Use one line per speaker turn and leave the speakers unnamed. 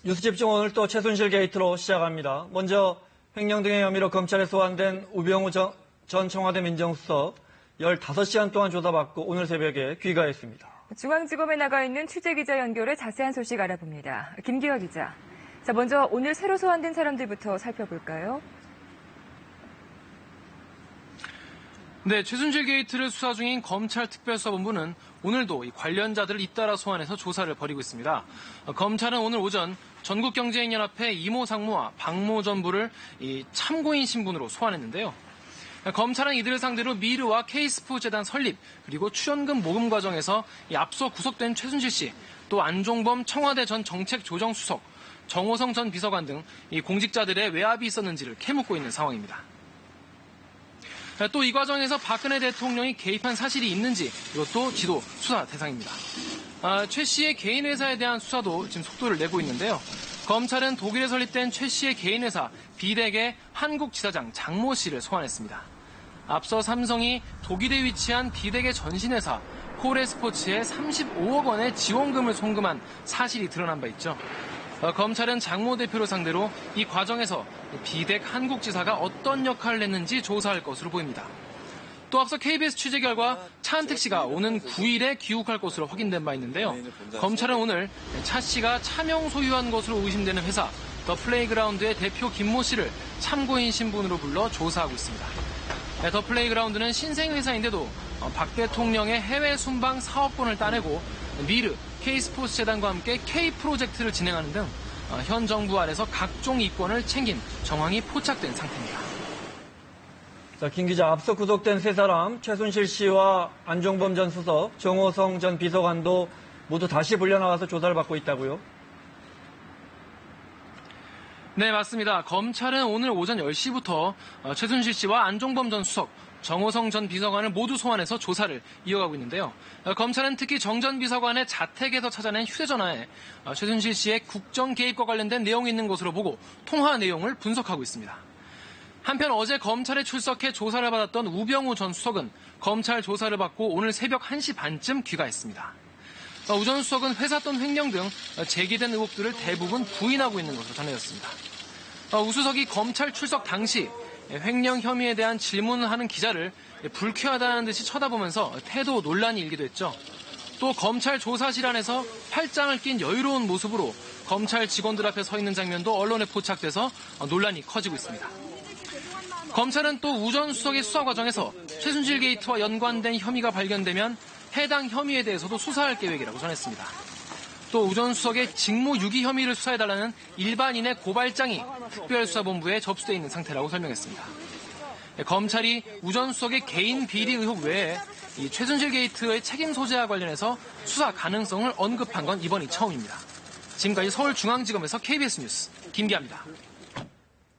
뉴스 집중 오늘 또 최순실 게이트로 시작합니다. 먼저 횡령 등의 혐의로 검찰에 소환된 우병우 전 청와대 민정수석 15시간 동안 조사받고 오늘 새벽에 귀가했습니다.
중앙지검에 나가 있는 취재기자 연결해 자세한 소식 알아봅니다. 김기화 기자. 자, 먼저 오늘 새로 소환된 사람들부터 살펴볼까요?
네, 최순실 게이트를 수사 중인 검찰특별수사본부는 오늘도 이 관련자들을 잇따라 소환해서 조사를 벌이고 있습니다. 검찰은 오늘 오전 전국경제인연합회 이모 상무와 박모 전부를 이 참고인 신분으로 소환했는데요. 검찰은 이들을 상대로 미르와 K스포재단 설립 그리고 출연금 모금 과정에서 이 앞서 구속된 최순실 씨, 또 안종범 청와대 전 정책조정수석, 정호성 전 비서관 등 이 공직자들의 외압이 있었는지를 캐묻고 있는 상황입니다. 또 이 과정에서 박근혜 대통령이 개입한 사실이 있는지 이것도 지도 수사 대상입니다. 최 씨의 개인 회사에 대한 수사도 지금 속도를 내고 있는데요. 검찰은 독일에 설립된 최 씨의 개인 회사 비덱의 한국 지사장 장모 씨를 소환했습니다. 앞서 삼성이 독일에 위치한 비덱의 전신회사 코레스포츠에 35억 원의 지원금을 송금한 사실이 드러난 바 있죠. 검찰은 장모 대표를 상대로 이 과정에서 비덱 한국지사가 어떤 역할을 했는지 조사할 것으로 보입니다. 또 앞서 KBS 취재 결과 차은택 씨가 오는 9일에 귀국할 것으로 확인된 바 있는데요. 검찰은 오늘 차 씨가 차명 소유한 것으로 의심되는 회사 더 플레이그라운드의 대표 김모 씨를 참고인 신분으로 불러 조사하고 있습니다. 더 플레이그라운드는 신생회사인데도 박 대통령의 해외 순방 사업권을 따내고 미르, K스포츠 재단과 함께 K프로젝트를 진행하는 등 현 정부 아래서 각종 이권을 챙긴 정황이 포착된 상태입니다.
자, 김 기자, 앞서 구속된 세 사람 최순실 씨와 안종범 전 수석, 정호성 전 비서관도 모두 다시 불려나가서 조사를 받고 있다고요?
네, 맞습니다. 검찰은 오늘 오전 10시부터 최순실 씨와 안종범 전 수석, 정호성 전 비서관을 모두 소환해서 조사를 이어가고 있는데요. 검찰은 특히 정 전 비서관의 자택에서 찾아낸 휴대전화에 최순실 씨의 국정 개입과 관련된 내용이 있는 것으로 보고 통화 내용을 분석하고 있습니다. 한편 어제 검찰에 출석해 조사를 받았던 우병우 전 수석은 검찰 조사를 받고 오늘 새벽 1시 반쯤 귀가했습니다. 우 전 수석은 회사 돈 횡령 등 제기된 의혹들을 대부분 부인하고 있는 것으로 전해졌습니다. 우 수석이 검찰 출석 당시 횡령 혐의에 대한 질문을 하는 기자를 불쾌하다는 듯이 쳐다보면서 태도 논란이 일기도 했죠. 또 검찰 조사실 안에서 팔짱을 낀 여유로운 모습으로 검찰 직원들 앞에 서 있는 장면도 언론에 포착돼서 논란이 커지고 있습니다. 검찰은 또 우 전 수석의 수사 과정에서 최순실 게이트와 연관된 혐의가 발견되면 해당 혐의에 대해서도 수사할 계획이라고 전했습니다. 또 우 전 수석의 직무유기 혐의를 수사해달라는 일반인의 고발장이 특별수사본부에 접수돼 있는 상태라고 설명했습니다. 검찰이 우 전 수석의 개인 비리 의혹 외에 이 최순실 게이트의 책임 소재와 관련해서 수사 가능성을 언급한 건 이번이 처음입니다. 지금까지 서울중앙지검에서 KBS 뉴스 김기아입니다.